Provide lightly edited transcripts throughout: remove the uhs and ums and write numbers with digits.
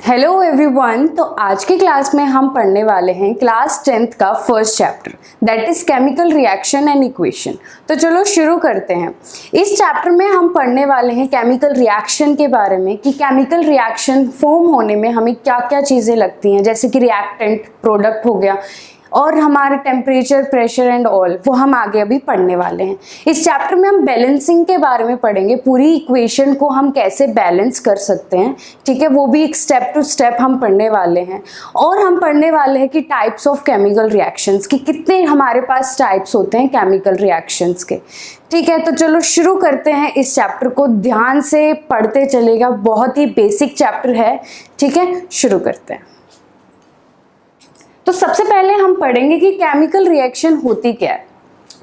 Hello everyone. तो आज की क्लास में हम पढ़ने वाले हैं क्लास 10th का first chapter that is chemical reaction and equation. तो चलो शुरू करते हैं। इस चैप्टर में हम पढ़ने वाले हैं केमिकल रिएक्शन के बारे में कि केमिकल रिएक्शन फॉर्म होने में हमें क्या क्या चीज़ें लगती हैं, जैसे कि रिएक्टेंट, प्रोडक्ट हो गया और हमारे टेम्परेचर, प्रेशर एंड ऑल, वो हम आगे अभी पढ़ने वाले हैं। इस चैप्टर में हम बैलेंसिंग के बारे में पढ़ेंगे, पूरी इक्वेशन को हम कैसे बैलेंस कर सकते हैं, ठीक है, वो भी एक स्टेप टू स्टेप हम पढ़ने वाले हैं। और हम पढ़ने वाले हैं कि टाइप्स ऑफ केमिकल रिएक्शंस, कि कितने हमारे पास टाइप्स होते हैं केमिकल रिएक्शंस के। ठीक है, तो चलो शुरू करते हैं। इस चैप्टर को ध्यान से पढ़ते चलेगा, बहुत ही बेसिक चैप्टर है। ठीक है, शुरू करते हैं। तो सबसे पहले हम पढ़ेंगे कि केमिकल रिएक्शन होती क्या है।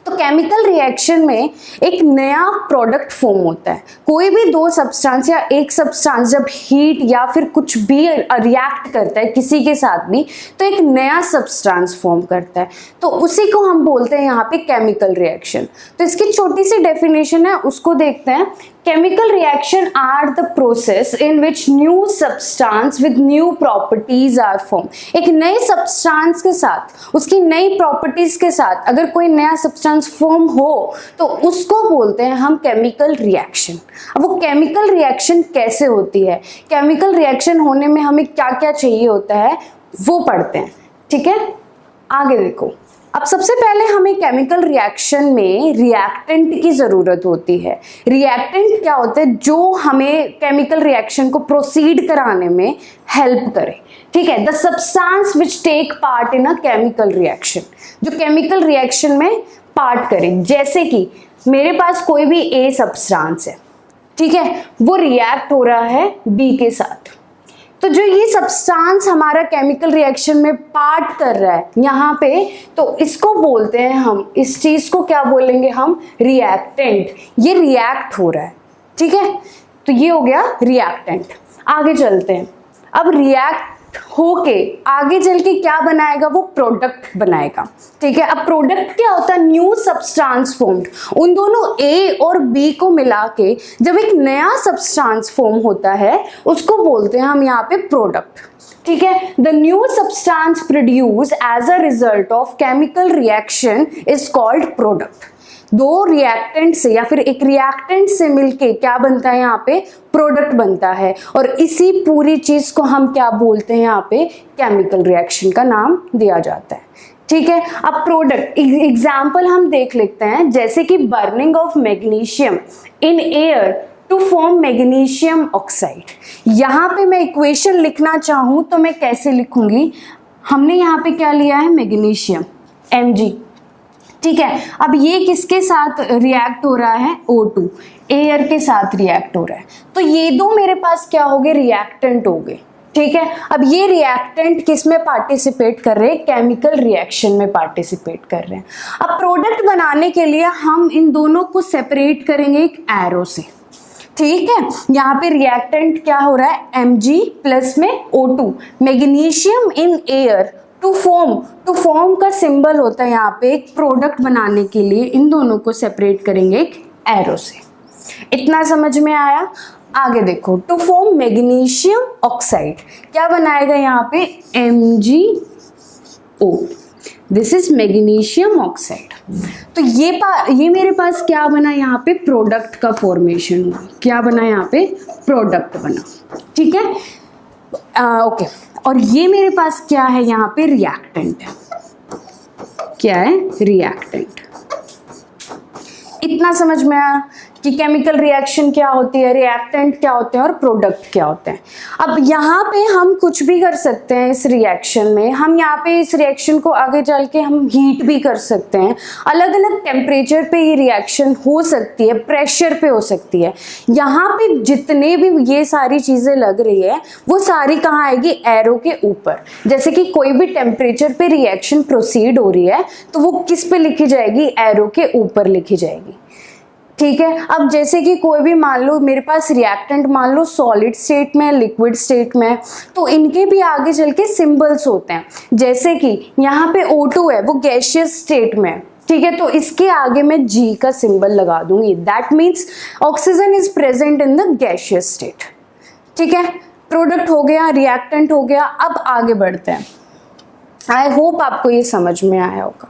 तो केमिकल रिएक्शन में एक नया प्रोडक्ट फॉर्म होता है। कोई भी दो सब्सटेंस या एक सब्सटेंस जब हीट या फिर कुछ भी रिएक्ट करता है किसी के साथ भी, तो एक नया सब्सटेंस फॉर्म करता है, तो उसी को हम बोलते हैं यहाँ पे केमिकल रिएक्शन। तो इसकी छोटी सी डेफिनेशन है, उसको देखते हैं। Chemical reaction are the process in which new substance with new properties are formed। एक नए substance के साथ, उसकी नई properties के साथ अगर कोई नया substance form हो तो उसको बोलते हैं हम chemical reaction। अब वो chemical reaction कैसे होती है, chemical reaction होने में हमें क्या क्या चाहिए होता है, वो पढ़ते हैं। ठीक है, आगे देखो। अब सबसे पहले हमें केमिकल रिएक्शन में रिएक्टेंट की ज़रूरत होती है। रिएक्टेंट क्या होते हैं, जो हमें केमिकल रिएक्शन को प्रोसीड कराने में हेल्प करे। ठीक है, the substance which take part in a chemical reaction, जो केमिकल रिएक्शन में पार्ट करे। जैसे कि मेरे पास कोई भी ए सब्सटेंस है, ठीक है, वो रिएक्ट हो रहा है बी के साथ, तो जो ये सब्सटेंस हमारा केमिकल रिएक्शन में पार्ट कर रहा है यहाँ पे, तो इसको बोलते हैं हम, इस चीज को क्या बोलेंगे हम, रिएक्टेंट। ये रिएक्ट हो रहा है, ठीक है, तो ये हो गया रिएक्टेंट। आगे चलते हैं। अब रिएक्ट होके आगे चल के क्या बनाएगा, वो प्रोडक्ट बनाएगा। ठीक है, अब प्रोडक्ट क्या होता है, न्यू सब्सटेंस फॉर्म्ड। उन दोनों ए और बी को मिला के जब एक नया सब्सटेंस फॉर्म होता है, उसको बोलते हैं हम यहाँ पे प्रोडक्ट। ठीक है, the new substance produce as a result of chemical reaction is called product. दो रिएक्टेंट से या फिर एक रिएक्टेंट से मिलके क्या बनता है, यहाँ पे प्रोडक्ट बनता है। और इसी पूरी चीज को हम क्या बोलते हैं, यहाँ पे केमिकल रिएक्शन का नाम दिया जाता है। ठीक है, अब प्रोडक्ट एग्जाम्पल हम देख लेते हैं, जैसे कि burning of magnesium in air to form magnesium oxide. यहाँ पे मैं इक्वेशन लिखना चाहूँ तो मैं कैसे लिखूंगी, हमने यहाँ पे क्या लिया है, मैग्नीशियम Mg। ठीक है, अब ये किसके साथ रिएक्ट हो रहा है, O2, एयर के साथ रिएक्ट हो रहा है, तो ये दो मेरे पास क्या हो गए, रिएक्टेंट हो गए। ठीक है, अब ये रिएक्टेंट किस में पार्टिसिपेट कर रहे हैं, केमिकल रिएक्शन में पार्टिसिपेट कर रहे हैं। अब प्रोडक्ट बनाने के लिए हम इन दोनों को सेपरेट करेंगे एक एरो से। ठीक है, यहाँ पे रिएक्टेंट क्या हो रहा है, Mg प्लस में O2, magnesium in air to form का सिंबल होता है यहाँ पे। एक प्रोडक्ट बनाने के लिए इन दोनों को सेपरेट करेंगे एक एरो से। इतना समझ में आया। आगे देखो, टू फॉर्म मैग्नीशियम ऑक्साइड क्या बनाएगा यहाँ पे, MgO, this is magnesium oxide. तो ये मेरे पास क्या बना, यहाँ पे प्रोडक्ट का फॉर्मेशन हुआ। क्या बना, यहाँ पे प्रोडक्ट बना। ठीक है, ओके, और ये मेरे पास क्या है, यहाँ पे रिएक्टेंट है। क्या है, रिएक्टेंट। इतना समझ में आया कि केमिकल रिएक्शन क्या होती है, रिएक्टेंट क्या होते हैं और प्रोडक्ट क्या होते हैं। अब यहाँ पे हम कुछ भी कर सकते हैं इस रिएक्शन में। हम यहाँ पे इस रिएक्शन को आगे चल के हम हीट भी कर सकते हैं। अलग अलग टेम्परेचर पे ये रिएक्शन हो सकती है, प्रेशर पे हो सकती है। यहाँ पे जितने भी ये सारी चीज़ें लग रही है, वो सारी कहाँ आएगी, एरो के ऊपर। जैसे कि कोई भी टेम्परेचर पे रिएक्शन प्रोसीड हो रही है तो वो किस पे लिखी जाएगी, एरो के ऊपर लिखी जाएगी। ठीक है, अब जैसे कि कोई भी मान लो मेरे पास रिएक्टेंट मान लो सॉलिड स्टेट में, लिक्विड स्टेट में, तो इनके भी आगे चल के सिंबल्स होते हैं। जैसे कि यहाँ पे O2 है, वो गैसियस स्टेट में। ठीक है, तो इसके आगे मैं G का सिंबल लगा दूंगी। That means oxygen is present in the gaseous state. ठीक है, प्रोडक्ट हो गया, रिएक्टेंट हो गया। अब आगे बढ़ते हैं। आई होप आपको ये समझ में आया होगा।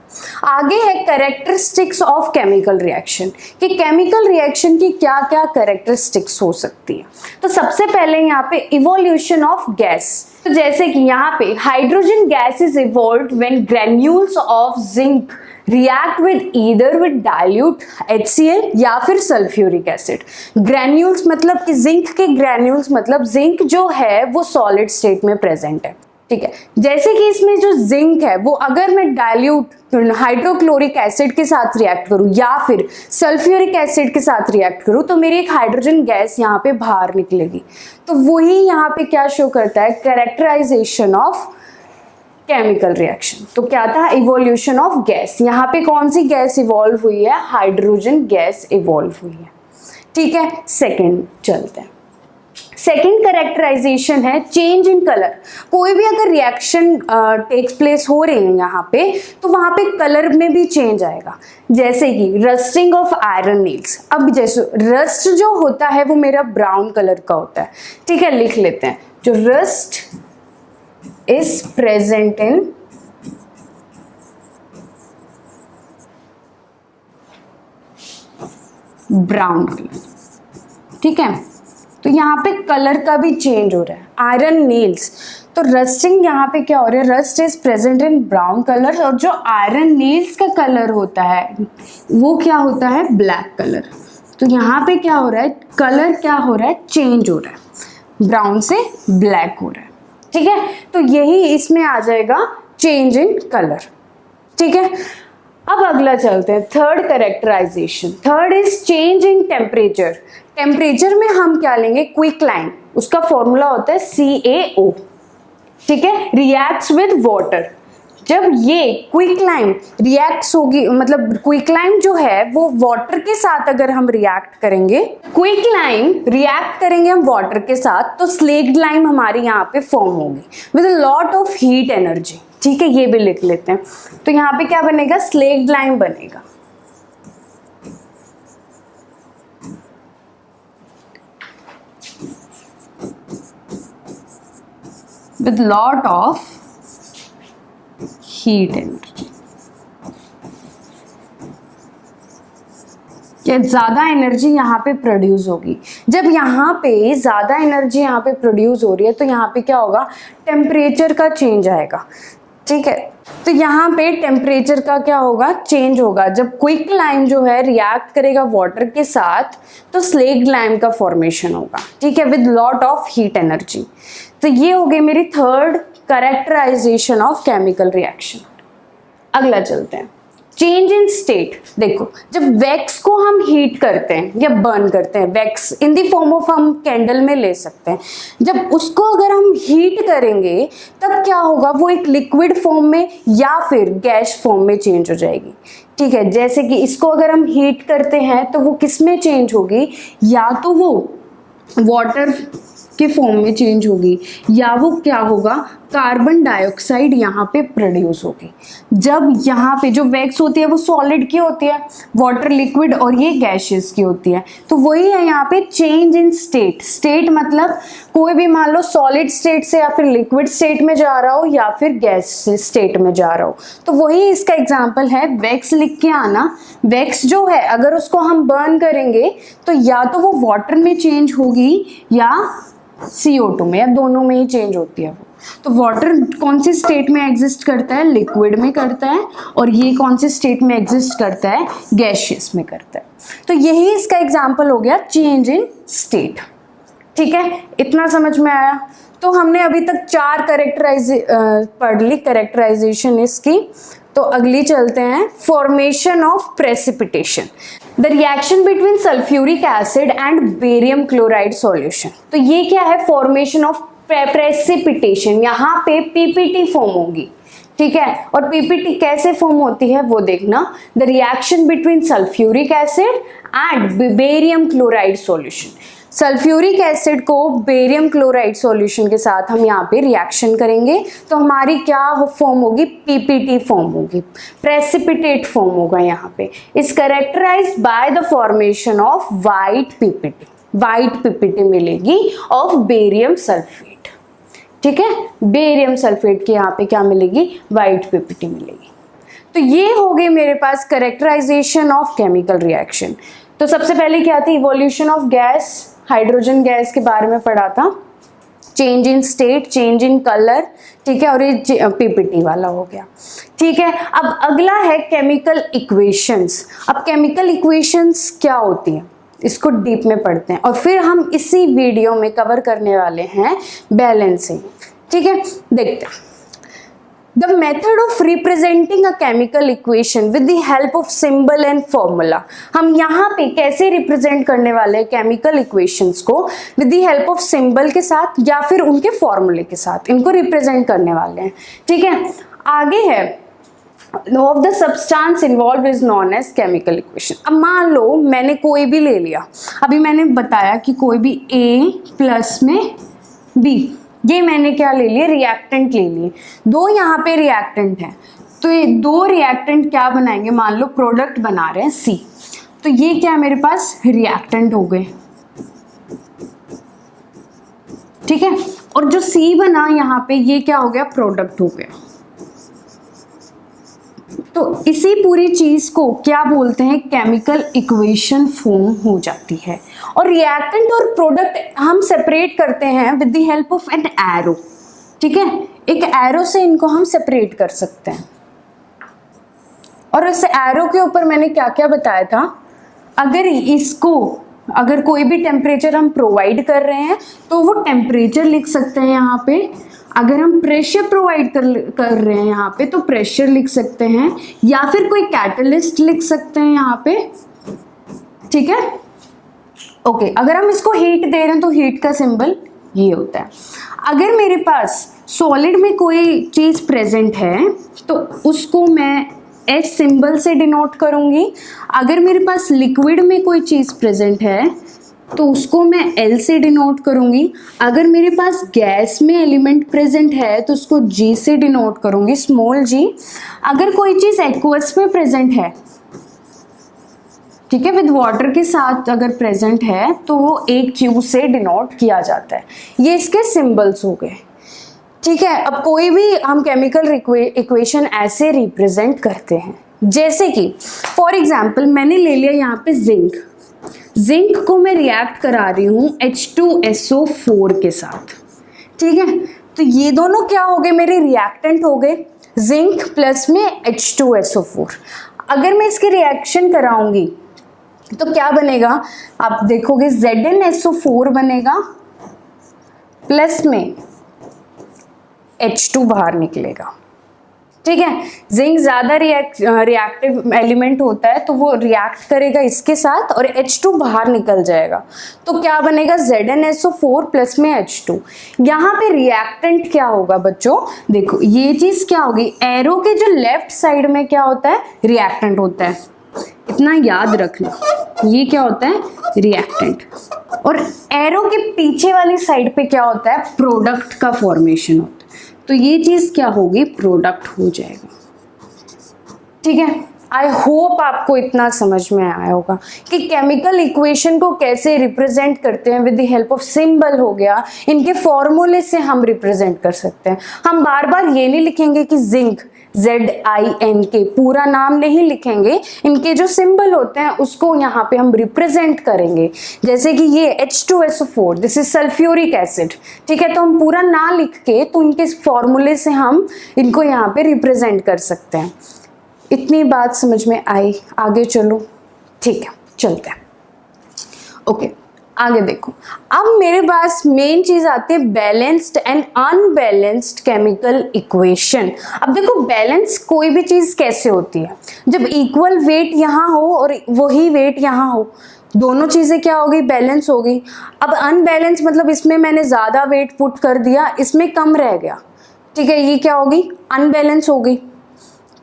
आगे है कैरेक्टरिस्टिक्स ऑफ केमिकल रिएक्शन, कि केमिकल रिएक्शन की क्या क्या कैरेक्टरिस्टिक्स हो सकती है। तो सबसे पहले यहाँ पे इवोल्यूशन ऑफ गैस, तो जैसे कि यहाँ पे hydrogen gas is evolved when granules of zinc react with either with dilute HCl या फिर सल्फ्यूरिक एसिड। ग्रेन्यूल्स मतलब कि जिंक के ग्रेन्यूल्स मतलब जिंक जो है वो सॉलिड स्टेट में प्रेजेंट है, ठीक है। जैसे कि इसमें जो जिंक है वो अगर मैं डाइल्यूट हाइड्रोक्लोरिक एसिड के साथ रिएक्ट करूं या फिर सल्फ्यूरिक एसिड के साथ रिएक्ट करूं तो मेरी एक हाइड्रोजन गैस यहाँ पे बाहर निकलेगी। तो वही यहाँ पे क्या शो करता है, कैरेक्टराइजेशन ऑफ केमिकल रिएक्शन। तो क्या था, इवोल्यूशन ऑफ गैस। यहाँ पे कौन सी गैस इवॉल्व हुई है, हाइड्रोजन गैस इवॉल्व हुई है, ठीक है। सेकेंड चलते हैं। सेकेंड कैरेक्टराइजेशन है चेंज इन कलर। कोई भी अगर रिएक्शन टेक्स प्लेस हो रही है यहाँ पे तो वहां पे कलर में भी चेंज आएगा। जैसे कि रस्टिंग ऑफ आयरन नील्स। अब जैसे रस्ट जो होता है वो मेरा ब्राउन कलर का होता है, ठीक है, लिख लेते हैं। जो rust is present in brown colour, ठीक है। तो यहाँ पे कलर का भी चेंज हो रहा है। आयरन नील्स, तो रस्टिंग यहाँ पे क्या हो रहा है, rust is present in brown colour, और जो आयरन नील्स का कलर होता है वो क्या होता है, ब्लैक कलर। तो यहाँ पे क्या हो रहा है, कलर क्या हो रहा है, चेंज हो रहा है, ब्राउन से ब्लैक हो रहा है, ठीक है। तो यही इसमें आ जाएगा चेंज इन कलर, ठीक है। अब अगला चलते हैं, third characterization. Third is change in temperature. Temperature में हम क्या लेंगे, क्विकलाइन, उसका फॉर्मूला होता है CaO, ठीक है, रिएक्ट्स विद वाटर। जब ये क्विकलाइन रिएक्ट्स होगी, मतलब क्विकलाइन जो है वो वाटर के साथ अगर हम रिएक्ट करेंगे, क्विकलाइन रिएक्ट करेंगे हम वाटर के साथ, तो स्लेक्ड लाइम हमारी यहाँ पे फॉर्म होगी with a lot of heat energy, ठीक है। ये भी लिख लेते हैं। तो यहाँ पे क्या बनेगा, स्लेक्ड लाइम बनेगा। with lot of heat energy, क्या ज्यादा एनर्जी यहाँ पे प्रोड्यूस होगी। जब यहाँ पे ज्यादा एनर्जी यहाँ पे प्रोड्यूस हो रही है तो यहाँ पे क्या होगा, टेम्परेचर का चेंज आएगा, ठीक है। तो यहाँ पे टेम्परेचर का क्या होगा, चेंज होगा। जब क्विक लाइम जो है रिएक्ट करेगा वाटर के साथ तो स्लेक्ड लाइम का फॉर्मेशन होगा, ठीक है, with lot of heat energy. तो ये हो गई मेरी third characterization of chemical reaction. अगला चलते हैं, चेंज इन स्टेट। देखो, जब वैक्स को हम हीट करते हैं या बर्न करते हैं, wax in the form of हम कैंडल में ले सकते हैं, जब उसको अगर हम हीट करेंगे तब क्या होगा, वो एक लिक्विड फॉर्म में या फिर गैस फॉर्म में चेंज हो जाएगी, ठीक है। जैसे कि इसको अगर हम हीट करते हैं तो वो किस में चेंज होगी, या तो वो वाटर के फॉर्म में चेंज होगी या वो क्या होगा, कार्बन डाइऑक्साइड यहाँ पे प्रोड्यूस होगी। जब यहाँ पे जो वैक्स होती है वो सॉलिड की होती है, वाटर लिक्विड, और ये गैसेस की होती है। तो वही है यहाँ पे चेंज इन स्टेट। स्टेट मतलब कोई भी मान लो सॉलिड स्टेट से या फिर लिक्विड स्टेट में जा रहा हो या फिर गैस स्टेट में जा रहा हो। तो वही इसका एग्जाम्पल है, वैक्स लिख के आना। वैक्स जो है अगर उसको हम बर्न करेंगे तो या तो वो वाटर में चेंज होगी या CO2 में, या दोनों में ही चेंज होती है वो। तो वाटर कौन सी स्टेट में एग्जिस्ट करता है, लिक्विड में करता है, और ये कौन सी स्टेट में एग्जिस्ट करता है, गैसियस में करता है। तो यही इसका एग्जाम्पल हो गया चेंज इन स्टेट, ठीक है। इतना समझ में आया। तो हमने अभी तक 4 पढ़ ली कैरेक्टराइजेशन इसकी। तो अगली चलते हैं, formation of precipitation, the reaction between sulphuric acid and barium chloride solution. तो ये क्या है, फॉर्मेशन ऑफ प्रेसिपिटेशन। यहाँ पे PPT फॉर्म होगी, ठीक है। और PPT कैसे फॉर्म होती है वो देखना, the reaction between sulphuric acid and barium chloride solution. Sulphuric acid को बेरियम क्लोराइड सॉल्यूशन के साथ हम यहाँ पे रिएक्शन करेंगे तो हमारी क्या फॉर्म होगी, PPT फॉर्म होगी, प्रेसिपिटेट फॉर्म होगा। यहाँ पे is characterized by the formation of white PPT। White PPT मिलेगी ऑफ बेरियम सल्फेट। ठीक है, बेरियम सल्फेट की यहाँ पे क्या मिलेगी, वाइट पीपीटी मिलेगी। तो ये हो गई मेरे पास कैरेक्टराइजेशन ऑफ केमिकल रिएक्शन। तो सबसे पहले क्या थी, evolution of gas, hydrogen gas के बारे में पढ़ा था, change in state, change in colour, ठीक है, और ये पीपीटी वाला हो गया। ठीक है, अब अगला है केमिकल इक्वेशंस। अब केमिकल इक्वेशंस क्या होती हैं, इसको डीप में पढ़ते हैं और फिर हम इसी वीडियो में कवर करने वाले हैं बैलेंसिंग। ठीक है, देखते हैं। The method of representing a chemical equation with the help of symbol and formula। हम यहाँ पे कैसे रिप्रेजेंट करने वाले हैं केमिकल इक्वेशंस को, with the help of symbol के साथ या फिर उनके फॉर्मूले के साथ इनको रिप्रेजेंट करने वाले हैं। ठीक है, आगे है of the substance involved is known as chemical equation। अब मान लो मैंने कोई भी ले लिया, अभी मैंने बताया कि कोई भी A प्लस में B, ये मैंने क्या ले लिए, रिएक्टेंट ले लिए। दो यहाँ पे रिएक्टेंट हैं, तो ये दो रिएक्टेंट क्या बनाएंगे, मान लो प्रोडक्ट बना रहे हैं C, तो ये क्या मेरे पास रिएक्टेंट हो गए। ठीक है, और जो C बना यहाँ पे ये क्या हो गया, प्रोडक्ट हो गया। तो इसी पूरी चीज को क्या बोलते हैं, केमिकल इक्वेशन फॉर्म हो जाती है। और रिएक्टेंट और प्रोडक्ट हम सेपरेट करते हैं with the help of an arrow. ठीक है, एक एरो से इनको हम सेपरेट कर सकते हैं। और इस एरो के ऊपर मैंने क्या क्या बताया था, अगर कोई भी टेम्परेचर हम प्रोवाइड कर रहे हैं तो वो टेम्परेचर लिख सकते हैं यहाँ पे। अगर हम प्रेशर प्रोवाइड कर रहे हैं यहाँ पे तो प्रेशर लिख सकते हैं, या फिर कोई कैटलिस्ट लिख सकते हैं यहाँ पे। ठीक है, ओके, अगर हम इसको हीट दे रहे हैं तो हीट का सिंबल ये होता है। अगर मेरे पास सॉलिड में कोई चीज़ प्रेजेंट है तो उसको मैं एस सिंबल से डिनोट करूँगी। अगर मेरे पास लिक्विड में कोई चीज़ प्रेजेंट है तो उसको मैं एल से डिनोट करूँगी। अगर मेरे पास गैस में एलिमेंट प्रेजेंट है तो उसको जी से डिनोट करूँगी, स्मॉल जी। अगर कोई चीज़ एक्वस में प्रेजेंट है, ठीक है, विद वाटर के साथ अगर प्रेजेंट है तो वो एक क्यू से डिनोट किया जाता है। ये इसके सिंबल्स हो गए। ठीक है, अब कोई भी हम केमिकल इक्वेशन ऐसे रिप्रेजेंट करते हैं, जैसे कि फॉर एग्जाम्पल मैंने ले लिया यहाँ पे जिंक को मैं रिएक्ट करा रही हूँ H2SO4 के साथ। ठीक है, तो ये दोनों क्या हो गए, मेरे रिएक्टेंट हो गए, जिंक प्लस में H2SO4। अगर मैं इसकी रिएक्शन कराऊंगी तो क्या बनेगा, आप देखोगे ZnSO4 बनेगा, प्लस में H2 बाहर निकलेगा। ठीक है, जिंक ज़्यादा रिएक्टिव एलिमेंट होता है तो वो रिएक्ट करेगा इसके साथ और H2 बाहर निकल जाएगा, तो क्या बनेगा ZnSO4 प्लस में H2। यहाँ पे रिएक्टेंट क्या होगा बच्चों, देखो ये चीज़ क्या होगी, एरो के जो लेफ्ट साइड में क्या होता है, रिएक्टेंट होता है, इतना याद रखना, ये क्या होता है, रिएक्टेंट। और एरो के पीछे वाली साइड पे क्या होता है, प्रोडक्ट का फॉर्मेशन होता है, तो ये चीज़ क्या होगी, प्रोडक्ट हो जाएगा। ठीक है, आई होप आपको इतना समझ में आया होगा कि केमिकल इक्वेशन को कैसे रिप्रेजेंट करते हैं। With the help of symbol हो गया, इनके फॉर्मूले से हम रिप्रेजेंट कर सकते हैं। हम बार बार ये नहीं लिखेंगे कि जिंक ZINK, पूरा नाम नहीं लिखेंगे, इनके जो सिंबल होते हैं उसको यहाँ पे हम रिप्रेजेंट करेंगे। जैसे कि ये H2SO4, this is sulphuric acid. ठीक है, तो हम पूरा ना लिख के तो इनके फॉर्मूले से हम इनको यहाँ पे रिप्रेजेंट कर सकते हैं। इतनी बात समझ में आई, आगे चलो। ठीक है, चलते हैं। ओके, आगे देखो, अब मेरे पास मेन चीज आती है balanced and unbalanced chemical equation. अब देखो, बैलेंस कोई भी चीज कैसे होती है, जब इक्वल वेट यहाँ हो और वही वेट यहाँ हो, दोनों चीजें क्या हो गई, बैलेंस हो गई। अब अनबैलेंस मतलब इसमें मैंने ज्यादा वेट पुट कर दिया, इसमें कम रह गया। ठीक है, ये क्या होगी, अनबैलेंस हो गई।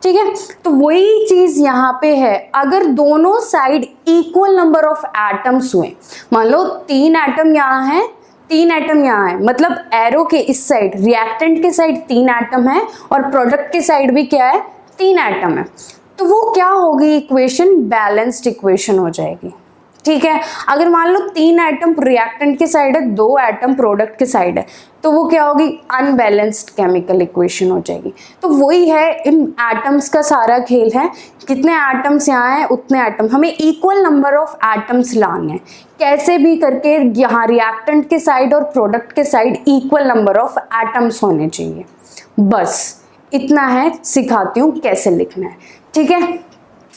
ठीक है, तो वही चीज यहाँ पे है। अगर दोनों side equal number of atoms हुए, मान लो 3 एटम यहाँ है, 3 एटम यहाँ है, मतलब एरो के इस साइड, रिएक्टेंट के साइड 3 एटम है और प्रोडक्ट के साइड भी क्या है, 3 एटम है, तो वो क्या होगी, इक्वेशन बैलेंस्ड इक्वेशन हो जाएगी। ठीक है। अगर मान लो 3 एटम रिएक्टेंट की साइड है, 2 एटम प्रोडक्ट की साइड है, तो वो क्या होगी, अनबैलेंस्ड केमिकल इक्वेशन हो जाएगी। तो वही है, इन एटम्स का सारा खेल है, कितने एटम्स यहाँ हैं उतने एटम, हमें इक्वल नंबर ऑफ एटम्स लाने हैं कैसे भी करके। यहाँ रिएक्टेंट के साइड और प्रोडक्ट के side equal number of atoms होने चाहिए, बस इतना है, सिखाती हूँ कैसे लिखना है, ठीक है।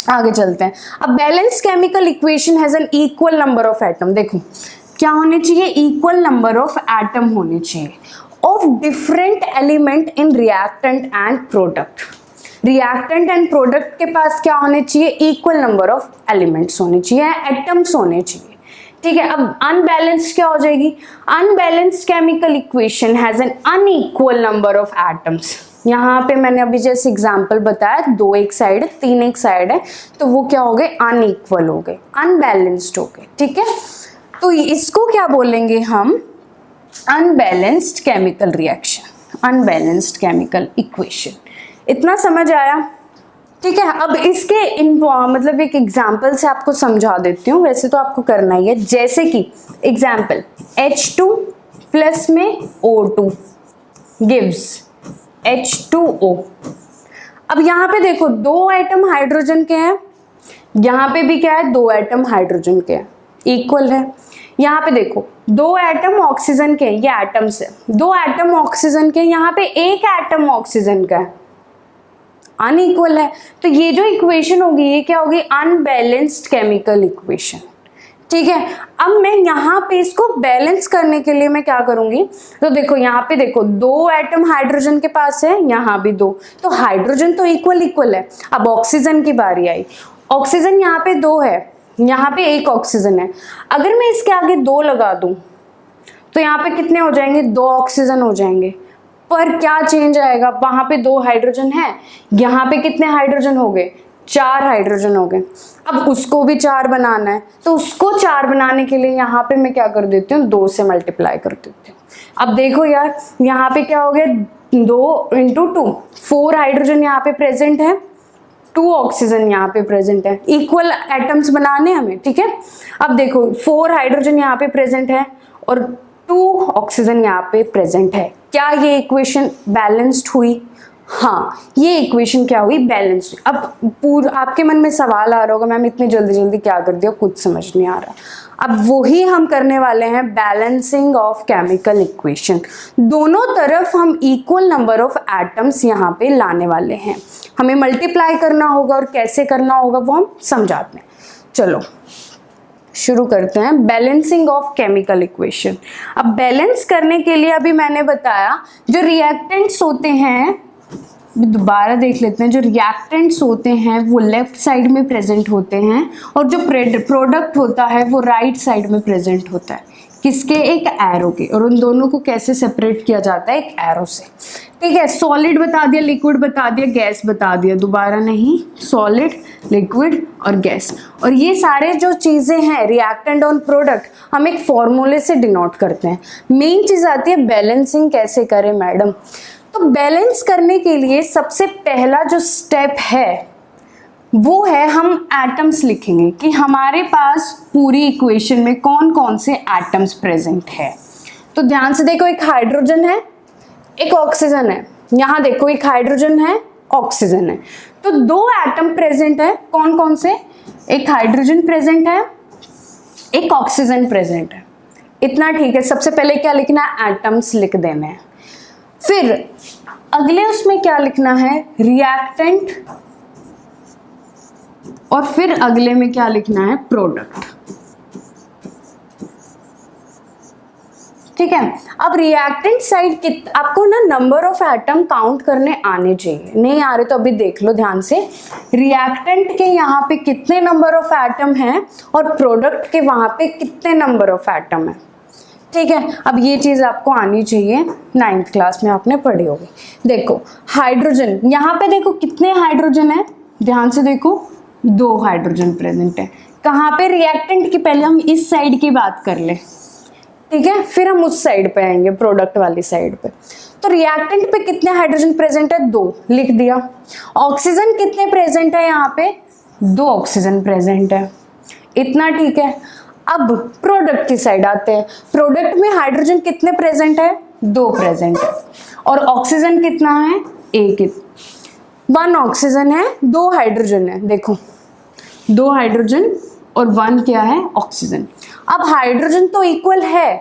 आगे चलते हैं। अब balance chemical equation has an equal number of atom, देखो क्या होने चाहिए, इक्वल नंबर ऑफ एटम होने चाहिए of different element in reactant and product. Reactant and product के पास क्या होने चाहिए, इक्वल नंबर ऑफ एलिमेंट्स होने चाहिए, एटम्स होने चाहिए, ठीक है। अब अनबैलेंस्ड क्या हो जाएगी, unbalanced chemical equation has an unequal number of atoms. यहाँ पे मैंने अभी जैसे एग्जांपल बताया, 2 एक साइड है, 3 एक साइड है, तो वो क्या हो गए, अनइक्वल हो गए, अनबैलेंस्ड हो गए, ठीक है। तो इसको क्या बोलेंगे हम, unbalanced chemical reaction, unbalanced chemical equation. इतना समझ आया, ठीक है। अब इसके मतलब एक एग्जांपल से आपको समझा देती हूँ, वैसे तो आपको करना ही है। जैसे कि एग्जांपल H2 प्लस में O2 गिव्स H2O। अब यहाँ पे देखो 2 एटम हाइड्रोजन के हैं, यहाँ पे भी क्या है, 2 एटम हाइड्रोजन के हैं, इक्वल है। यहाँ पे देखो 2 एटम ऑक्सीजन के हैं, ये एटम्स है, 2 एटम ऑक्सीजन के, यहाँ पे 1 एटम ऑक्सीजन का है, अनइक्वल है। तो ये जो इक्वेशन होगी ये क्या होगी, अनबैलेंस्ड केमिकल इक्वेशन, ठीक है। अब मैं यहाँ पे इसको बैलेंस करने के लिए मैं क्या करूंगी, तो देखो यहाँ पे देखो 2 एटम हाइड्रोजन के पास है, यहाँ भी 2, तो हाइड्रोजन तो इक्वल है। अब ऑक्सीजन की बारी आई, ऑक्सीजन यहाँ पे 2 है, यहाँ पे 1 ऑक्सीजन है। अगर मैं इसके आगे 2 लगा दूं तो यहाँ पे कितने हो जाएंगे, 2 ऑक्सीजन हो जाएंगे। पर क्या चेंज आएगा, वहां पे 2 हाइड्रोजन है, यहाँ पे कितने हाइड्रोजन हो गए, 4 हाइड्रोजन हो गए। अब उसको भी 4 बनाना है, तो उसको 4 बनाने के लिए यहाँ पे मैं क्या कर देती हूँ, 2 से मल्टीप्लाई कर देती हूँ। अब देखो यार, यहाँ पे क्या हो गया, 2 × 2, 4 हाइड्रोजन यहाँ पे प्रेजेंट है, 2 ऑक्सीजन यहाँ पे प्रेजेंट है, इक्वल एटम्स बनाने हमें, ठीक है। अब देखो 4 हाइड्रोजन यहाँ पे प्रेजेंट है और 2 ऑक्सीजन यहाँ पे प्रेजेंट है। क्या ये इक्वेशन बैलेंस्ड हुई, हाँ ये इक्वेशन क्या हुई, बैलेंस। अब आपके मन में सवाल आ रहा होगा, मैम इतनी जल्दी क्या कर दिया, कुछ समझ नहीं आ रहा। अब वही हम करने वाले हैं, बैलेंसिंग ऑफ केमिकल इक्वेशन। दोनों तरफ हम इक्वल नंबर ऑफ एटम्स यहाँ पे लाने वाले हैं, हमें मल्टीप्लाई करना होगा और कैसे करना होगा वो हम समझाते हैं। चलो शुरू करते हैं, बैलेंसिंग ऑफ केमिकल इक्वेशन। अब बैलेंस करने के लिए अभी मैंने बताया जो रिएक्टेंट्स होते हैं, दोबारा देख लेते हैं, जो रिएक्टेंट्स होते हैं वो लेफ्ट साइड में प्रेजेंट होते हैं और जो प्रोडक्ट होता है वो राइट साइड में प्रेजेंट होता है, किसके, एक एरो के। और उन दोनों को कैसे सेपरेट किया जाता है, एक एरो से, ठीक है। सॉलिड बता दिया, लिक्विड बता दिया, गैस बता दिया, दोबारा नहीं, सॉलिड, लिक्विड और गैस। और ये सारे जो चीज़ें हैं रिएक्टेंट और प्रोडक्ट हम एक फॉर्मूले से डिनोट करते हैं। मेन चीज़ आती है बैलेंसिंग कैसे करें मैडम। तो बैलेंस करने के लिए सबसे पहला जो स्टेप है वो है हम एटम्स लिखेंगे कि हमारे पास पूरी इक्वेशन में कौन कौन से एटम्स प्रेजेंट है। तो ध्यान से देखो, एक हाइड्रोजन है, एक ऑक्सीजन है, यहाँ देखो एक हाइड्रोजन है, ऑक्सीजन है, तो 2 एटम प्रेजेंट है। कौन कौन से, एक हाइड्रोजन प्रेजेंट है, एक ऑक्सीजन प्रेजेंट है, इतना ठीक है। सबसे पहले क्या लिखना है, एटम्स लिख देने हैं। फिर अगले उसमें क्या लिखना है, रिएक्टेंट, और फिर अगले में क्या लिखना है, प्रोडक्ट, ठीक है। अब रिएक्टेंट साइड आपको ना नंबर ऑफ एटम काउंट करने आने चाहिए, नहीं आ रहे तो अभी देख लो ध्यान से। रिएक्टेंट के यहाँ पे कितने नंबर ऑफ एटम हैं और प्रोडक्ट के वहां पे कितने नंबर ऑफ एटम है, ठीक है। अब ये चीज़ आपको आनी चाहिए, 9th क्लास में आपने पढ़ी होगी। देखो हाइड्रोजन, यहाँ पे देखो कितने हाइड्रोजन है, ध्यान से देखो 2 हाइड्रोजन प्रेजेंट है। कहाँ पे, रिएक्टेंट की पहले हम इस साइड की बात कर ले, ठीक है, फिर हम उस साइड पे आएंगे, प्रोडक्ट वाली साइड पे। तो रिएक्टेंट पे कितने हाइड्रोजन प्रेजेंट है, 2 लिख दिया। ऑक्सीजन कितने प्रेजेंट है, यहाँ पे 2 ऑक्सीजन प्रेजेंट है, इतना ठीक है। अब प्रोडक्ट की साइड आते हैं। प्रोडक्ट में हाइड्रोजन कितने प्रेजेंट है? 2 प्रेजेंट है। और ऑक्सीजन कितना है? 1 ऑक्सीजन है, 2 हाइड्रोजन है। देखो 2 हाइड्रोजन और 1 क्या है? ऑक्सीजन। अब हाइड्रोजन तो इक्वल है,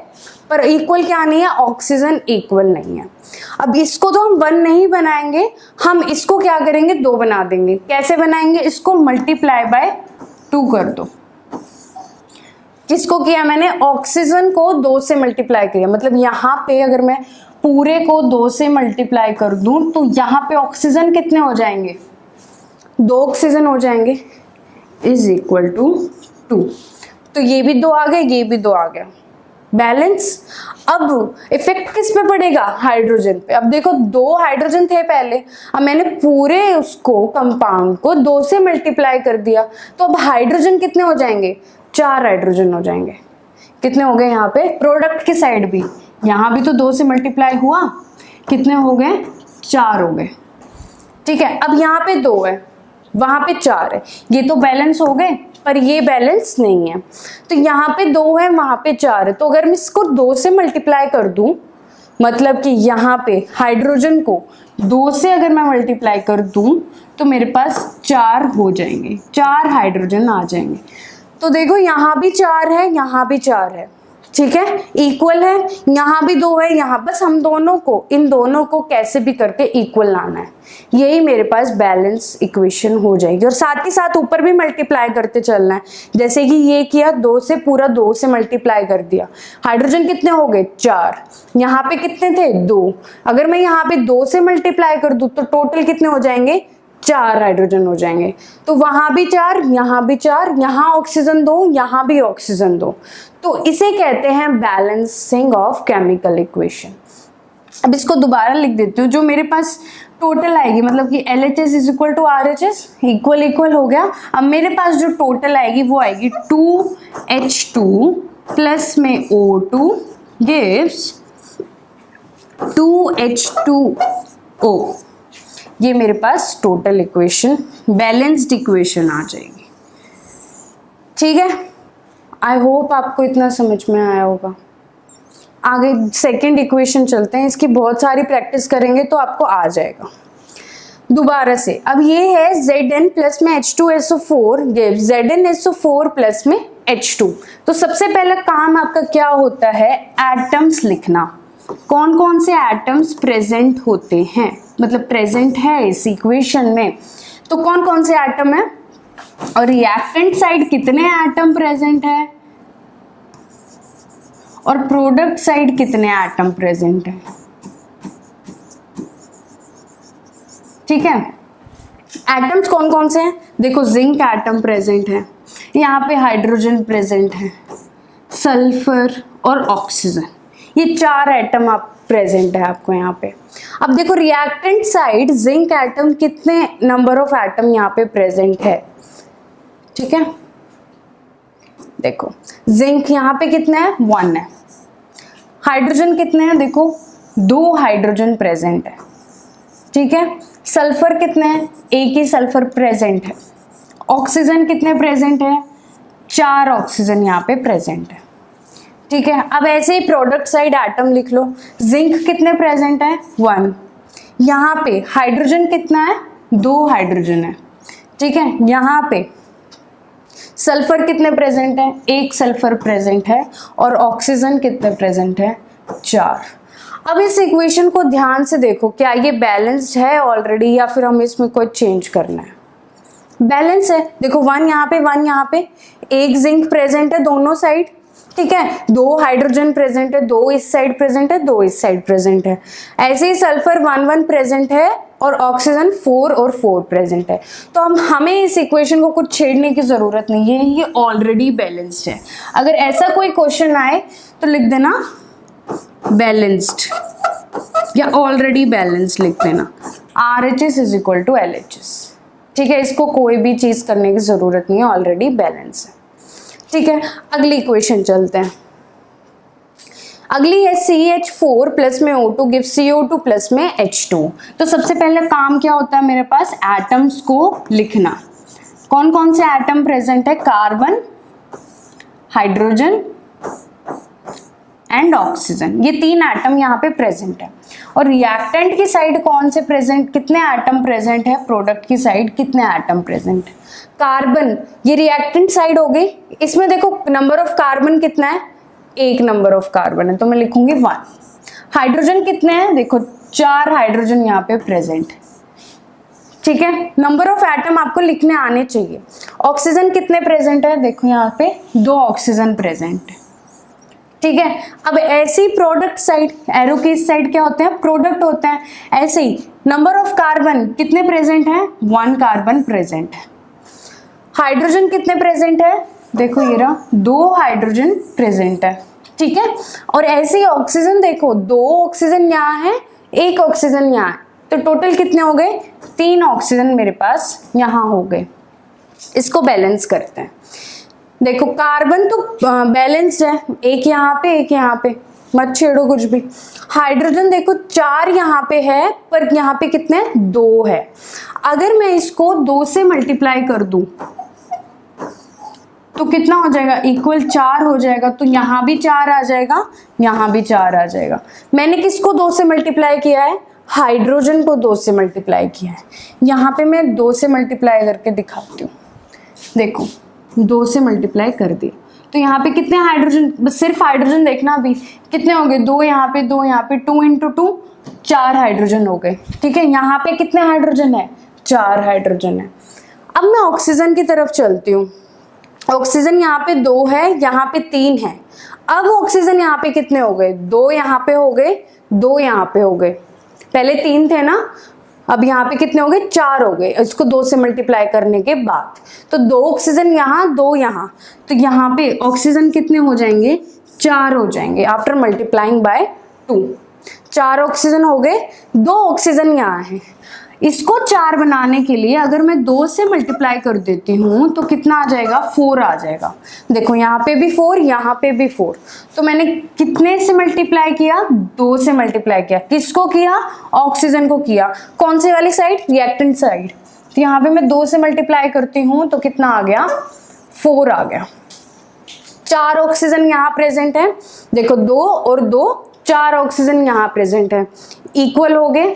पर इक्वल क्या नहीं है? ऑक्सीजन इक्वल नहीं है। अब इसको तो हम 1 नहीं बनाएंगे, हम इसको क्या करेंगे? 2 बना देंगे। कैसे बनाएंगे? इसको मल्टीप्लाई बाय 2 कर दो। किसको किया मैंने? ऑक्सीजन को 2 से मल्टीप्लाई किया। मतलब यहाँ पे अगर मैं पूरे को 2 से मल्टीप्लाई कर दूं तो यहाँ पे ऑक्सीजन कितने हो जाएंगे? 2 ऑक्सीजन हो जाएंगे, इज इक्वल टू 2। तो ये भी 2 आ गए, ये भी 2 आ गया, बैलेंस। अब इफेक्ट किस पे पड़ेगा? हाइड्रोजन पे। अब देखो 2 हाइड्रोजन थे पहले, अब मैंने पूरे उसको कंपाउंड को 2 से मल्टीप्लाई कर दिया, तो अब हाइड्रोजन कितने हो जाएंगे? 4 हाइड्रोजन हो जाएंगे। कितने हो गए यहाँ पे? प्रोडक्ट की साइड भी, यहाँ भी तो 2 से मल्टीप्लाई हुआ, कितने हो गए? 4 हो गए। ठीक है, अब यहाँ पे 2 है, वहां पे 4 है, ये तो बैलेंस हो गए, पर ये बैलेंस नहीं है। तो यहाँ पे 2 है, वहां पे 4 है। तो अगर मैं इसको 2 से मल्टीप्लाई कर दूं, मतलब कि यहाँ पे हाइड्रोजन को 2 से अगर मैं मल्टीप्लाई कर दूं तो मेरे पास 4 हो जाएंगे, 4 हाइड्रोजन आ जाएंगे। तो देखो यहाँ भी 4 है, यहाँ भी 4 है, ठीक है, इक्वल है। यहाँ भी 2 है, यहाँ बस हम दोनों को, इन दोनों को कैसे भी करके इक्वल लाना है, यही मेरे पास बैलेंस इक्वेशन हो जाएगी। और साथ ही साथ ऊपर भी मल्टीप्लाई करते चलना है। जैसे कि ये किया, 2 से पूरा 2 से मल्टीप्लाई कर दिया, हाइड्रोजन कितने हो गए? 4। यहाँ पे कितने थे? 2। अगर मैं यहाँ पे 2 से मल्टीप्लाई कर दूं तो टोटल कितने हो जाएंगे? 4 हाइड्रोजन हो जाएंगे। तो वहां भी 4, यहाँ भी 4, यहाँ ऑक्सीजन 2, यहाँ भी ऑक्सीजन 2। तो इसे कहते हैं बैलेंसिंग ऑफ केमिकल इक्वेशन। अब इसको दोबारा लिख देती हूँ। जो मेरे पास टोटल आएगी, मतलब कि LHS is equal to RHS, equal equal हो गया। अब मेरे पास जो टोटल आएगी वो आएगी 2H2 प्लस में O2 गिव्स 2H2O। ये मेरे पास टोटल इक्वेशन, बैलेंस्ड इक्वेशन आ जाएगी। ठीक है, आई होप आपको इतना समझ में आया होगा। आगे सेकंड इक्वेशन चलते हैं, इसकी बहुत सारी प्रैक्टिस करेंगे तो आपको आ जाएगा। दोबारा से, अब ये है Zn प्लस में H2SO4 गिव ZnSO4 प्लस में H2। तो सबसे पहला काम आपका क्या होता है? एटम्स लिखना। कौन कौन से एटम्स प्रेजेंट होते हैं, मतलब प्रेजेंट है इस इक्वेशन में, तो कौन कौन से एटम है और रिएक्टेंट साइड कितने एटम प्रेजेंट है और प्रोडक्ट साइड कितने एटम प्रेजेंट है। ठीक है, एटम्स कौन कौन से हैं? देखो जिंक एटम प्रेजेंट है, यहाँ पे हाइड्रोजन प्रेजेंट है, सल्फर और ऑक्सीजन, ये 4 एटम आप प्रेजेंट है आपको यहाँ पे। अब देखो रिएक्टेंट साइड जिंक एटम, कितने नंबर ऑफ एटम यहाँ पे प्रेजेंट है। ठीक है, देखो जिंक यहाँ पे कितने हैं? 1 है। हाइड्रोजन कितने हैं? देखो 2 हाइड्रोजन प्रेजेंट है। ठीक है, सल्फर कितने हैं? 1 ही सल्फर प्रेजेंट है। ऑक्सीजन कितने प्रेजेंट है? 4 ऑक्सीजन यहाँ पे प्रेजेंट है। ठीक है, अब ऐसे ही प्रोडक्ट साइड एटम लिख लो। जिंक कितने प्रेजेंट है? 1। यहाँ पे हाइड्रोजन कितना है? 2 हाइड्रोजन है। ठीक है, यहाँ पे सल्फर कितने प्रेजेंट है? 1 सल्फर प्रेजेंट है। और ऑक्सीजन कितने प्रेजेंट है? 4। अब इस इक्वेशन को ध्यान से देखो, क्या ये बैलेंस्ड है ऑलरेडी या फिर हमें इसमें कोई चेंज करना है? बैलेंस है। देखो 1 यहाँ पे, 1 यहाँ पे, 1 जिंक प्रेजेंट है दोनों साइड। ठीक है, 2 हाइड्रोजन प्रेजेंट है, 2 इस साइड प्रेजेंट है, 2 इस साइड प्रेजेंट है। ऐसे ही सल्फर 1 प्रेजेंट है और ऑक्सीजन 4 और 4 प्रेजेंट है। तो अब हमें इस इक्वेशन को कुछ छेड़ने की जरूरत नहीं है, ये ऑलरेडी बैलेंस्ड है। अगर ऐसा कोई क्वेश्चन आए तो लिख देना बैलेंस्ड या ऑलरेडी बैलेंस्ड लिख देना, RHS is equal to LHS। ठीक है, इसको कोई भी चीज करने की जरूरत नहीं है, ऑलरेडी बैलेंस है। ठीक है, अगली इक्वेशन चलते हैं। अगली है CH4 प्लस में O2 गिव CO2 प्लस में H2। तो सबसे पहले काम क्या होता है मेरे पास? एटम्स को लिखना। कौन कौन से एटम प्रेजेंट है? कार्बन, हाइड्रोजन एंड ऑक्सीजन, ये 3 एटम यहाँ पे प्रेजेंट है। और रिएक्टेंट की साइड कौन से प्रेजेंट, कितने एटम प्रेजेंट है, प्रोडक्ट की साइड कितने एटम प्रेजेंट है। कार्बन, ये रिएक्टेंट साइड हो गई, इसमें देखो नंबर ऑफ कार्बन कितना है, 1 नंबर ऑफ कार्बन है, तो मैं लिखूंगी 1। हाइड्रोजन कितने हैं, देखो 4 हाइड्रोजन यहाँ पे प्रेजेंट है, ठीक है। नंबर ऑफ एटम आपको लिखने आने चाहिए। ऑक्सीजन कितने प्रेजेंट है, देखो यहाँ पे 2 ऑक्सीजन प्रेजेंट है, ठीक है। अब ऐसे ही प्रोडक्ट साइड, एरो की इस साइड क्या होते हैं, प्रोडक्ट होते हैं। ऐसे ही नंबर ऑफ कार्बन कितने प्रेजेंट है, 1 कार्बन प्रेजेंट है। हाइड्रोजन कितने प्रेजेंट है, देखो ये रहा 2 हाइड्रोजन प्रेजेंट है, ठीक है। और ऐसे ही ऑक्सीजन देखो 2 ऑक्सीजन यहाँ है, 1 ऑक्सीजन यहाँ है, तो टोटल कितने हो गए, 3 ऑक्सीजन मेरे पास यहाँ हो गए। इसको बैलेंस करते हैं। देखो कार्बन तो बैलेंस्ड है, एक यहाँ पे एक यहाँ पे, मत छेड़ो कुछ भी। हाइड्रोजन देखो 4 यहाँ पे है, पर यहाँ पे कितने 2 है। अगर मैं इसको 2 से मल्टीप्लाई कर दूं तो कितना हो जाएगा, इक्वल 4 हो जाएगा। तो यहाँ भी 4 आ जाएगा, यहाँ भी 4 आ जाएगा। मैंने किसको 2 से मल्टीप्लाई किया है, हाइड्रोजन को 2 से मल्टीप्लाई किया है। यहाँ पे मैं 2 से मल्टीप्लाई करके दिखाती हूँ, देखो 2 से मल्टीप्लाई कर दिया, तो यहाँ पे कितने हाइड्रोजन, सिर्फ हाइड्रोजन देखना अभी कितने हो गए, 2 यहाँ पे 2 यहाँ पे, 2 × 2 4 हाइड्रोजन हो गए, ठीक है। यहाँ पे कितने हाइड्रोजन है, 4 हाइड्रोजन है। अब मैं ऑक्सीजन की तरफ चलती हूँ। ऑक्सीजन यहाँ पे 2 है, यहाँ पे 3 है। अब ऑक्सीजन यहाँ पे कितने हो गए, 2 यहाँ पे हो गए, 2 यहाँ पे हो गए, पहले 3 थे ना, अब यहाँ पे कितने हो गए, 4 हो गए, इसको 2 से मल्टीप्लाई करने के बाद। तो 2 ऑक्सीजन यहाँ, 2 यहाँ, तो यहाँ पे ऑक्सीजन कितने हो जाएंगे, 4 हो जाएंगे आफ्टर मल्टीप्लाइंग बाय 2। 4 ऑक्सीजन हो गए, 2 ऑक्सीजन यहाँ है। इसको 4 बनाने के लिए अगर मैं 2 से मल्टीप्लाई कर देती हूँ तो कितना आ जाएगा, 4 आ जाएगा। देखो यहाँ पे भी 4, यहाँ पे भी 4, तो मैंने कितने से मल्टीप्लाई किया, 2 से मल्टीप्लाई किया। किसको किया, ऑक्सीजन को किया। कौन सी वाली साइड, रिएक्टेंट साइड। तो यहाँ पे मैं 2 से मल्टीप्लाई करती हूँ तो कितना आ गया, 4 आ गया। 4 ऑक्सीजन यहाँ प्रेजेंट है, देखो 2 और 2, 4 ऑक्सीजन यहाँ प्रेजेंट है, इक्वल हो गए।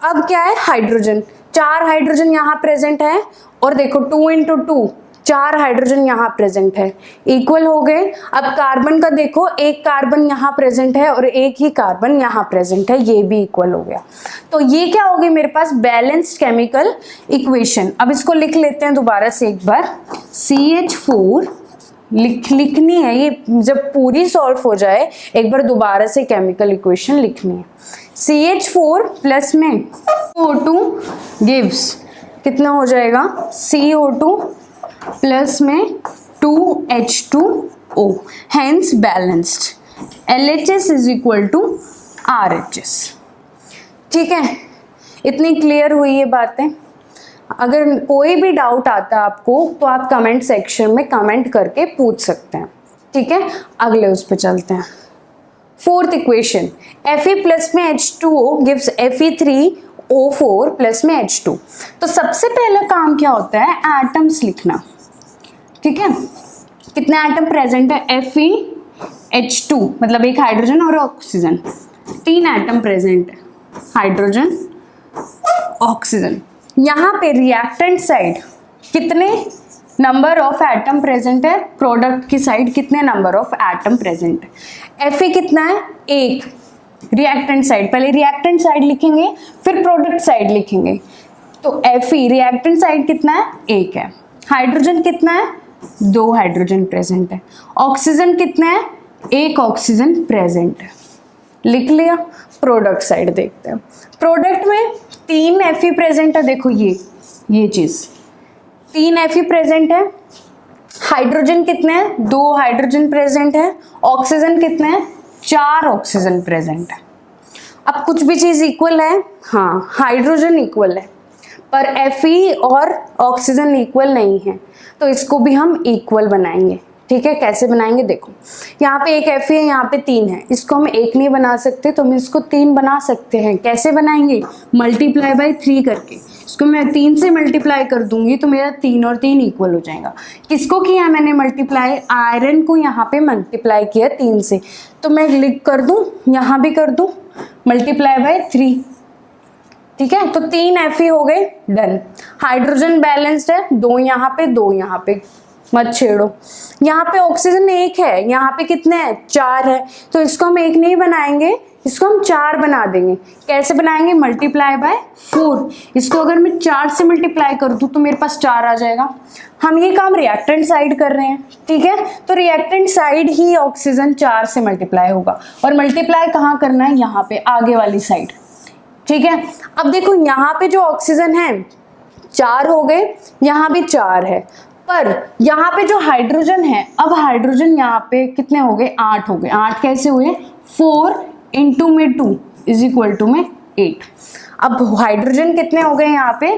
अब क्या है, हाइड्रोजन, 4 हाइड्रोजन यहाँ प्रेजेंट है, और देखो 2 × 2 4 हाइड्रोजन यहाँ प्रेजेंट है, इक्वल हो गए। अब कार्बन का देखो, 1 कार्बन यहाँ प्रेजेंट है और 1 ही कार्बन यहाँ प्रेजेंट है, ये भी इक्वल हो गया। तो ये क्या हो गई मेरे पास, बैलेंस्ड केमिकल इक्वेशन। अब इसको लिख लेते हैं दोबारा से एक बार। CH4 लिखनी है, ये जब पूरी सॉल्व हो जाए एक बार दोबारा से केमिकल इक्वेशन लिखनी है। CH4 प्लस में CO2 गिव्स कितना हो जाएगा, CO2 प्लस में 2H2O, hence balanced. LHS is equal to RHS, ठीक है। इतनी क्लियर हुई ये बातें। अगर कोई भी डाउट आता है आपको तो आप कमेंट सेक्शन में कमेंट करके पूछ सकते हैं, ठीक है। अगले उस पर चलते हैं। 4th इक्वेशन, Fe प्लस में H2O गिव्स Fe3O4 प्लस में H2। तो सबसे पहला काम क्या होता है, एटम्स लिखना, ठीक है। कितने एटम प्रेजेंट है, FeH2 मतलब एक हाइड्रोजन और ऑक्सीजन, 3 एटम प्रेजेंट है, हाइड्रोजन ऑक्सीजन। यहाँ पे रिएक्टेंट साइड कितने नंबर ऑफ एटम प्रेजेंट है, प्रोडक्ट की साइड कितने नंबर ऑफ एटम प्रेजेंट है। Fe कितना है, 1। रिएक्टेंट साइड, पहले रिएक्टेंट साइड लिखेंगे फिर प्रोडक्ट साइड लिखेंगे। तो Fe रिएक्टेंट साइड कितना है, 1 है। हाइड्रोजन कितना है, 2 हाइड्रोजन प्रेजेंट है। ऑक्सीजन कितना है, 1 ऑक्सीजन प्रेजेंट है, लिख लिया। प्रोडक्ट साइड देखते हैं। प्रोडक्ट में 3 Fe प्रेजेंट है, देखो ये चीज 3 Fe प्रेजेंट है। हाइड्रोजन कितने हैं, 2 हाइड्रोजन प्रेजेंट है। ऑक्सीजन कितने हैं, 4 ऑक्सीजन प्रेजेंट है। अब कुछ भी चीज इक्वल है, हाँ हाइड्रोजन इक्वल है, पर Fe और ऑक्सीजन इक्वल नहीं है, तो इसको भी हम इक्वल बनाएंगे, ठीक है। कैसे बनाएंगे, देखो यहाँ पे एक Fe है, यहाँ पे 3 है, इसको हम 1 नहीं बना सकते तो हम इसको 3 बना सकते हैं। कैसे बनाएंगे, मल्टीप्लाई बाय 3 करके। इसको मैं 3 से मल्टीप्लाई कर दूंगी तो मेरा 3 और 3 इक्वल हो जाएगा। किसको किया मैंने मल्टीप्लाई? आयरन को यहाँ पे मल्टीप्लाई किया 3 से, तो मैं लिख कर दूँ, यहाँ भी कर दूँ मल्टीप्लाई बाय 3। ठीक है, तो 3 Fe हो गए, डन। हाइड्रोजन बैलेंस्ड है, 2 यहाँ पे 2 यहाँ पे, मत छेड़ो। यहाँ पे ऑक्सीजन 1 है, यहाँ पे कितने हैं? 4 है, तो इसको हम 1 नहीं बनाएंगे, इसको हम 4 बना देंगे। कैसे बनाएंगे? Multiply by 4। इसको अगर मैं 4 से मल्टीप्लाई कर दूँ तो मेरे पास 4 आ जाएगा। हम ये काम रिएक्टेंट साइड कर रहे हैं, ठीक है, तो रिएक्टेंट साइड ही ऑक्सीजन 4 से मल्टीप्लाई होगा। और मल्टीप्लाई कहाँ करना है? यहाँ पे आगे वाली साइड। ठीक है, अब देखो यहाँ पे जो ऑक्सीजन है 4 हो गए, यहाँ भी 4 है, पर यहाँ पे जो हाइड्रोजन है, अब हाइड्रोजन यहाँ पे कितने हो गए? 8 हो गए। 8 कैसे हुए? 4 इंटू में 2 इज इक्वल टू में 8। अब हाइड्रोजन कितने हो गए? यहाँ पे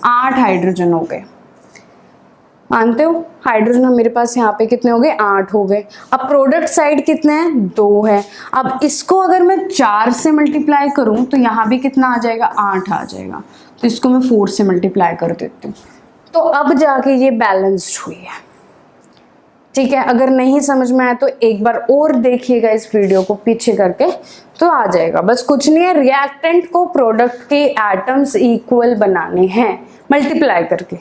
8 हाइड्रोजन हो गए। मानते हो? हाइड्रोजन मेरे पास यहाँ पे कितने हो गए? 8 हो गए। अब प्रोडक्ट साइड कितने हैं? 2 है। अब इसको अगर मैं 4 से मल्टीप्लाई करूँ तो यहाँ भी कितना आ जाएगा? 8 आ जाएगा। तो इसको मैं 4 से मल्टीप्लाई कर देती हूँ, तो अब जाके ये बैलेंस्ड हुई है। ठीक है, अगर नहीं समझ में आया तो एक बार और देखिएगा इस वीडियो को पीछे करके, तो आ जाएगा। बस कुछ नहीं है, रिएक्टेंट को प्रोडक्ट के एटम्स इक्वल बनाने हैं मल्टीप्लाई करके,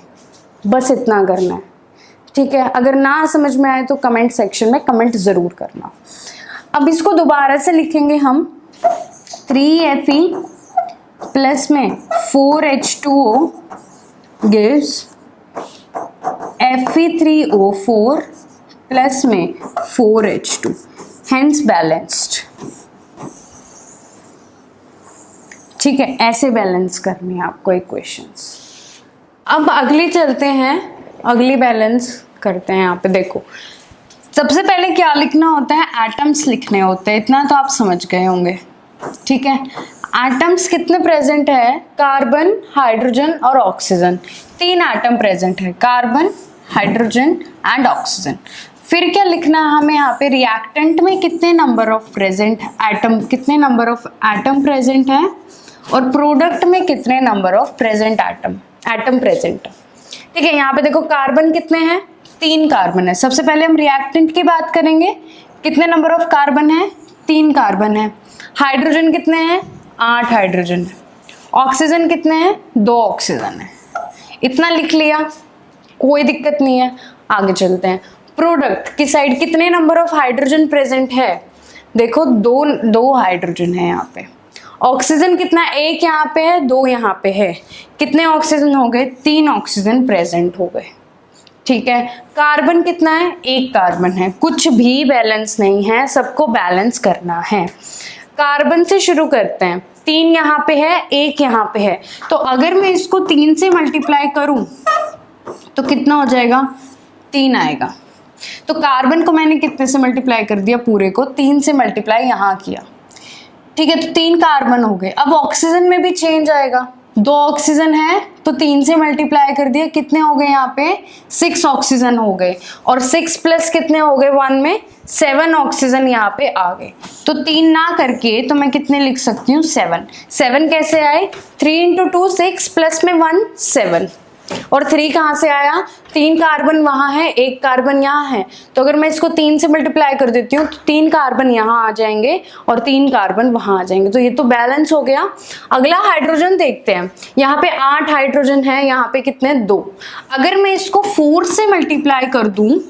बस इतना करना है। ठीक है, अगर ना समझ में आए तो कमेंट सेक्शन में कमेंट ज़रूर करना। अब इसको दोबारा से लिखेंगे हम, 3Fe प्लस में 4H2O गिव्स Fe3O4 प्लस में 4H2, हेंस बैलेंस्ड। ठीक है, ऐसे बैलेंस करनी है आपको इक्वेशंस। अब अगली चलते हैं, अगली बैलेंस करते हैं। यहाँ पे देखो, सबसे पहले क्या लिखना होता है? एटम्स लिखने होते हैं, इतना तो आप समझ गए होंगे। ठीक है, एटम्स कितने प्रेजेंट है? कार्बन, हाइड्रोजन और ऑक्सीजन, 3 एटम प्रेजेंट है, कार्बन, हाइड्रोजन एंड ऑक्सीजन। फिर क्या लिखना है हमें यहाँ पे? रिएक्टेंट में कितने नंबर ऑफ प्रेजेंट एटम, कितने नंबर ऑफ एटम प्रेजेंट है, और प्रोडक्ट में कितने number of present atom present है। ठीक है, यहाँ पे देखो कार्बन कितने हैं? 3 कार्बन है। सबसे पहले हम रिएक्टेंट की बात करेंगे, कितने नंबर ऑफ कार्बन है? 3 कार्बन है। हाइड्रोजन कितने हैं? 8 हाइड्रोजन है। ऑक्सीजन कितने हैं? 2 ऑक्सीजन है। इतना लिख लिया, कोई दिक्कत नहीं है। आगे चलते हैं, प्रोडक्ट की साइड कितने नंबर ऑफ हाइड्रोजन प्रेजेंट है? देखो 2 हाइड्रोजन है यहाँ पे। ऑक्सीजन कितना? 1 यहाँ पे है, 2 यहाँ पे है। कितने ऑक्सीजन हो गए? 3 ऑक्सीजन प्रेजेंट हो गए। ठीक है, कार्बन कितना है? 1 कार्बन है। कुछ भी बैलेंस नहीं है, सबको बैलेंस करना है। कार्बन से शुरू करते हैं, 3 यहाँ पे है, 1 यहाँ पे है, तो अगर मैं इसको 3 से मल्टीप्लाई करूं तो कितना हो जाएगा? 3 आएगा। तो कार्बन को मैंने कितने से मल्टीप्लाई कर दिया? पूरे को 3 से मल्टीप्लाई यहाँ किया। ठीक है, तो 3 कार्बन हो गए। अब ऑक्सीजन में भी चेंज आएगा, 2 ऑक्सीजन है तो 3 से मल्टीप्लाई कर दिया, कितने हो गए यहाँ पे? 6 ऑक्सीजन हो गए, और 6 प्लस कितने हो गए 1 में? 7 ऑक्सीजन यहाँ पे आ गए। तो 3 ना करके तो मैं कितने लिख सकती हूँ? 7 कैसे आए? 3 इंटू 2 6 प्लस में 1 7, और 3 कहाँ से आया? 3 कार्बन वहाँ है, 1 कार्बन यहाँ है, तो अगर मैं इसको 3 से मल्टीप्लाई कर देती हूँ तो 3 कार्बन यहाँ आ जाएंगे और 3 कार्बन वहाँ आ जाएंगे। तो ये तो बैलेंस हो गया। अगला हाइड्रोजन देखते हैं, यहाँ पे 8 हाइड्रोजन है, यहाँ पे कितने? 2। अगर मैं इसको 4 से मल्टीप्लाई कर दूँ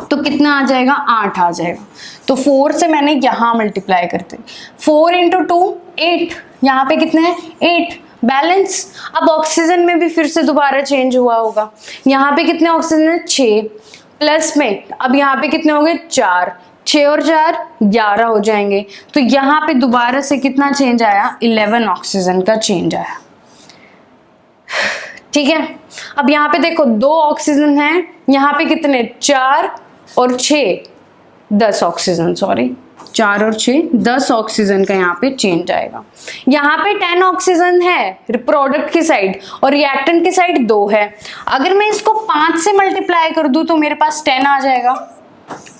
तो कितना आ जाएगा? 8 आ जाएगा। तो 4 से मैंने यहाँ मल्टीप्लाई करते, 4 इंटू 2 8, यहाँ पे कितने हैं? 8, बैलेंस। अब ऑक्सीजन में भी फिर से दोबारा चेंज हुआ होगा, यहाँ पे कितने ऑक्सीजन है? 6 प्लस में, अब यहाँ पे कितने हो गए? 4, 6 और 4 11 हो जाएंगे। तो यहाँ पे दोबारा से कितना चेंज आया? 11 ऑक्सीजन का चेंज आया। ठीक है, अब यहाँ पे देखो 2 ऑक्सीजन है, यहाँ पे कितने? 4 और 6 10 ऑक्सीजन, सॉरी 4 और 6 10 ऑक्सीजन का यहाँ पे चेंज आएगा। यहाँ पे 10 ऑक्सीजन है प्रोडक्ट की साइड, और रिएक्टेंट की साइड 2 है। अगर मैं इसको 5 से मल्टीप्लाई कर दूं तो मेरे पास 10 आ जाएगा।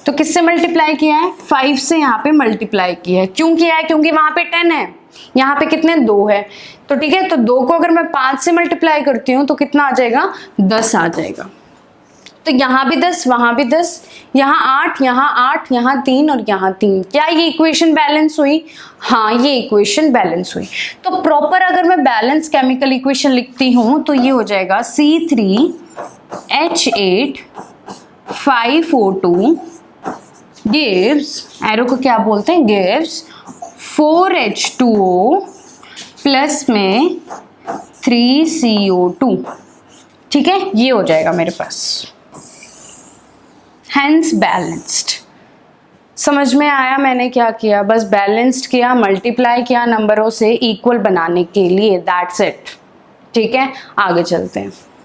तो किससे मल्टीप्लाई किया है? 5 से यहाँ पे मल्टीप्लाई किया है। क्यों किया है? क्योंकि वहां पे 10 है, यहाँ पे कितने 2 है, तो ठीक है, तो 2 को अगर मैं 5 से मल्टीप्लाई करती हूँ तो कितना आ जाएगा 10 आ जाएगा। तो यहाँ भी 10, वहां भी 10, यहाँ 8, यहाँ 8, यहाँ 3 और यहाँ 3। क्या ये इक्वेशन बैलेंस हुई? हाँ, ये इक्वेशन बैलेंस हुई। तो प्रॉपर अगर मैं बैलेंस केमिकल इक्वेशन लिखती हूँ तो ये हो जाएगा C3H8 5O2 गिव्स, एरो को क्या बोलते हैं, गिव्स 4H2O प्लस में 3CO2। ठीक है, ये हो जाएगा मेरे पास, हेंस बैलेंस्ड। समझ में आया मैंने क्या किया? बस बैलेंस्ड किया, मल्टीप्लाई किया नंबरों से इक्वल बनाने के लिए, दैट्स इट। ठीक है, आगे चलते हैं।